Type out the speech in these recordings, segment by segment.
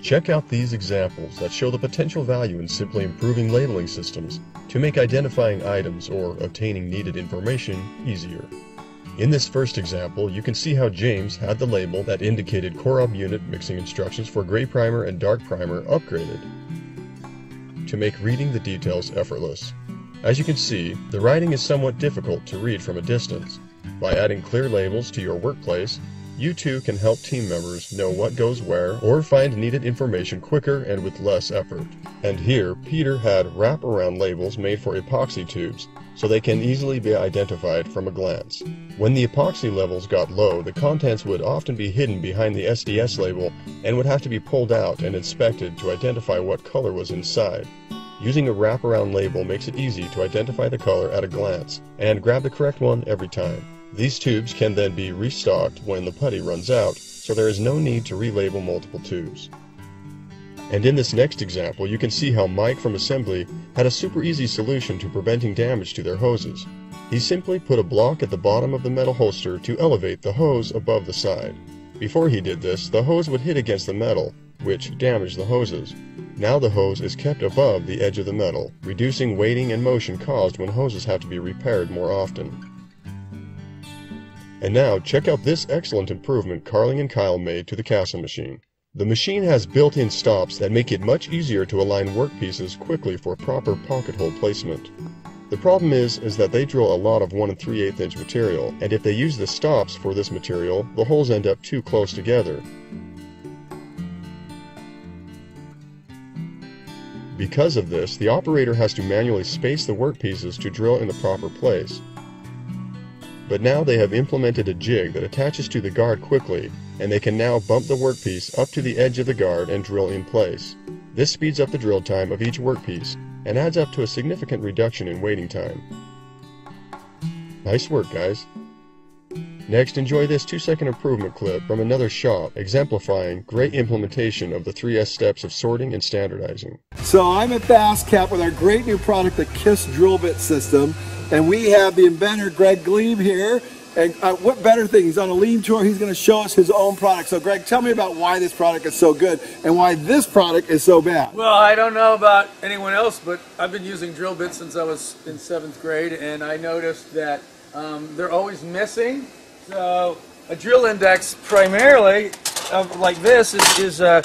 Check out these examples that show the potential value in simply improving labeling systems to make identifying items or obtaining needed information easier. In this first example, you can see how James had the label that indicated Corob unit mixing instructions for gray primer and dark primer upgraded to make reading the details effortless. As you can see, the writing is somewhat difficult to read from a distance. By adding clear labels to your workplace, you too can help team members know what goes where or find needed information quicker and with less effort. And here, Peter had wraparound labels made for epoxy tubes, so they can easily be identified from a glance. When the epoxy levels got low, the contents would often be hidden behind the SDS label and would have to be pulled out and inspected to identify what color was inside. Using a wraparound label makes it easy to identify the color at a glance and grab the correct one every time. These tubes can then be restocked when the putty runs out, so there is no need to relabel multiple tubes. And in this next example, you can see how Mike from assembly had a super easy solution to preventing damage to their hoses. He simply put a block at the bottom of the metal holster to elevate the hose above the side. Before he did this, the hose would hit against the metal, which damaged the hoses. Now the hose is kept above the edge of the metal, reducing weighting and motion caused when hoses have to be repaired more often. And now, check out this excellent improvement Carling and Kyle made to the Casa machine. The machine has built-in stops that make it much easier to align workpieces quickly for proper pocket hole placement. The problem is that they drill a lot of 1 3/8 inch material, and if they use the stops for this material, the holes end up too close together. Because of this, the operator has to manually space the workpieces to drill in the proper place. But now they have implemented a jig that attaches to the guard quickly, and they can now bump the workpiece up to the edge of the guard and drill in place. This speeds up the drill time of each workpiece, and adds up to a significant reduction in waiting time. Nice work, guys. Next, enjoy this 2-second improvement clip from another shop exemplifying great implementation of the 3S steps of sorting and standardizing. So I'm at Basscap with our great new product, the KISS drill bit system. And we have the inventor, Greg Glebe, here. And what better thing? He's on a lean tour. He's going to show us his own product. So, Greg, tell me about why this product is so good and why this product is so bad. Well, I don't know about anyone else, but I've been using drill bits since I was in 7th grade, and I noticed that they're always missing. So, a drill index primarily like this is a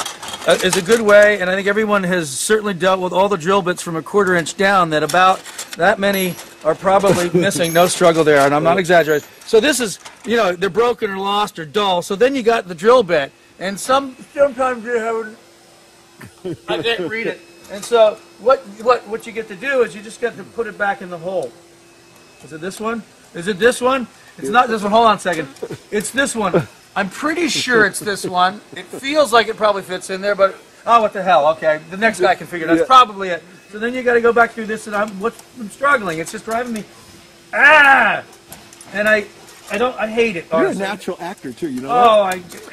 good way, and I think everyone has certainly dealt with all the drill bits from a 1/4 inch down, that about that many are probably missing. No struggle there, and I'm not exaggerating. So this is, you know, they're broken or lost or dull. So then you got the drill bit, and sometimes you have I can't read it. And so what you get to do is you just get to put it back in the hole. Is it this one? Is it this one? It's not this one. Hold on a second. It's this one. I'm pretty sure it's this one. It feels like it probably fits in there, but oh, what the hell? Okay, the next guy can figure it out. That's probably it. So then you got to go back through this, and I'm struggling. It's just driving me, and I hate it. Honestly. You're a natural actor too, you know.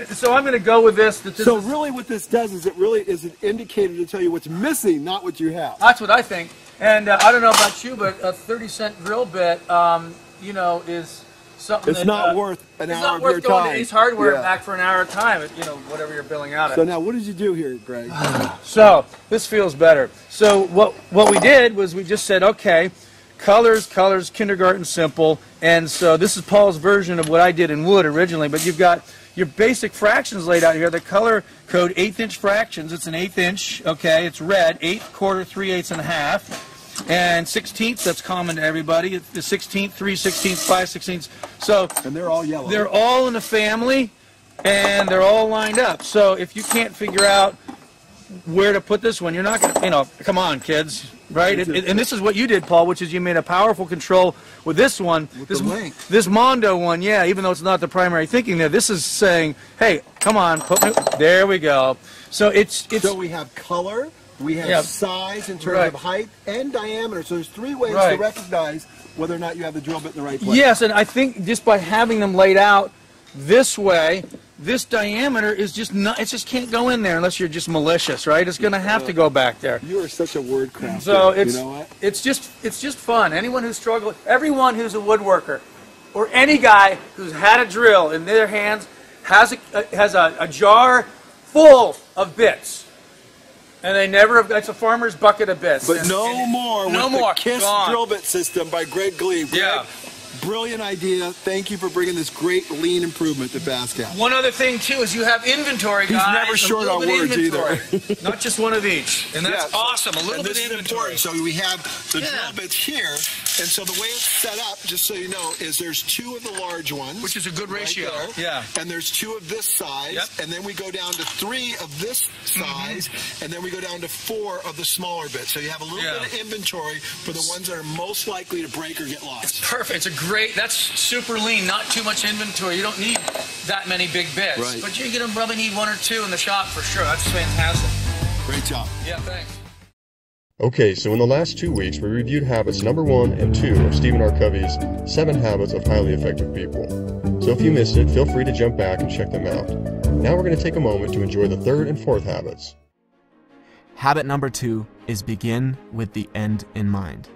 So I'm going to go with this. So really, what this does is it really is an indicator to tell you what's missing, not what you have. That's what I think. And I don't know about you, but a 30-cent drill bit, you know, is something. It's not worth an hour of your time. It's not worth going to Ace Hardware back for an hour of time. You know, whatever you're billing out at. So now, what did you do here, Greg? So this feels better. So what we did was we just said, okay, colors, kindergarten simple. And so this is Paul's version of what I did in wood originally. But you've got your basic fractions laid out here. The color code 1/8 inch fractions. It's an 1/8 inch. Okay, it's red. 1/8, 1/4, 3/8 and a half. And 16ths, that's common to everybody. It's the 16th, 3/16, 5/16. So and they're all yellow. They're all in a family, and they're all lined up. So if you can't figure out where to put this one, you're not going to, you know, come on, kids, right? And this is what you did, Paul, which is you made a powerful control with this one. With this Mondo one, yeah, even though it's not the primary thinking there, this is saying, hey, come on, there we go. So it's so we have color. We have size in terms of height and diameter. So there's 3 ways to recognize whether or not you have the drill bit in the right place. Yes, and I think just by having them laid out this way, this diameter is just not, it just can't go in there unless you're just malicious, right? It's going to have to go back there. You are such a word crafter. So it's, you know what? it's just fun. Anyone who's struggled, everyone who's a woodworker, or any guy who's had a drill in their hands has a jar full of bits. And they never have, that's a farmer's bucket of bits. But no more with the KISS Gone. drill bit system by Greg Glebe. Greg, Yeah. brilliant idea. Thank you for bringing this great lean improvement to FastCap. One other thing too is you have inventory, He's guys. never short on words either. Not just one of each, and that's Yeah. awesome. A little And bit this of is inventory. important. So we have the Yeah. drill bits here, and so the way it's set up, just so you know, is there's 2 of the large ones, Which is a good ratio. right there, Yeah. and there's 2 of this size, Yep. and then we go down to 3 of this size, and then we go down to 4 of the smaller bits. So you have a little Yeah. bit of inventory for the ones that are most likely to break or get lost. Perfect. It's a great. That's super lean. Not too much inventory. You don't need that many big bits. Right. But you're gonna probably need 1 or 2 in the shop for sure. That's fantastic. Great job. Yeah. Thanks. Okay, so in the last 2 weeks, we reviewed habits number 1 and 2 of Stephen R. Covey's 7 Habits of Highly Effective People. So if you missed it, feel free to jump back and check them out. Now we're going to take a moment to enjoy the 3rd and 4th habits. Habit number 2 is begin with the end in mind.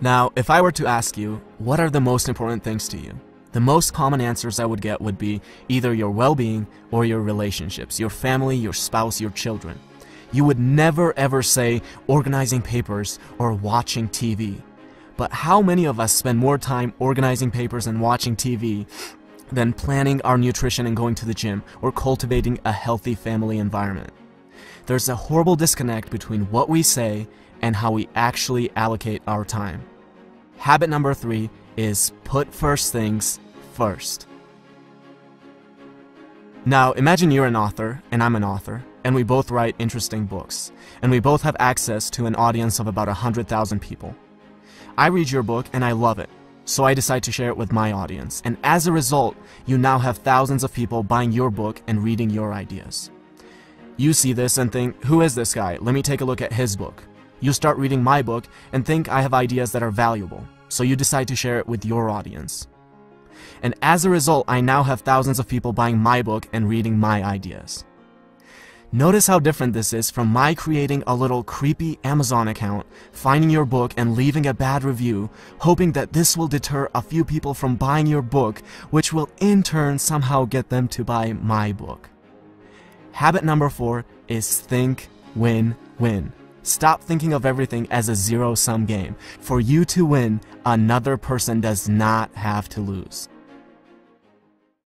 Now, if I were to ask you, what are the most important things to you? The most common answers I would get would be either your well-being or your relationships, your family, your spouse, your children. You would never ever say organizing papers or watching TV. But how many of us spend more time organizing papers and watching TV than planning our nutrition and going to the gym or cultivating a healthy family environment? There's a horrible disconnect between what we say and how we actually allocate our time. Habit number 3 is put first things first. Now, imagine you're an author and I'm an author, and we both write interesting books, and we both have access to an audience of about 100,000 people. I read your book and I love it, so I decide to share it with my audience, and as a result, you now have thousands of people buying your book and reading your ideas. You see this and think, who is this guy? Let me take a look at his book. You start reading my book and think I have ideas that are valuable, so you decide to share it with your audience. And as a result, I now have thousands of people buying my book and reading my ideas. Notice how different this is from my creating a little creepy Amazon account, finding your book and leaving a bad review, hoping that this will deter a few people from buying your book, which will in turn somehow get them to buy my book. Habit number 4 is think, win, win. Stop thinking of everything as a zero-sum game. For you to win, another person does not have to lose.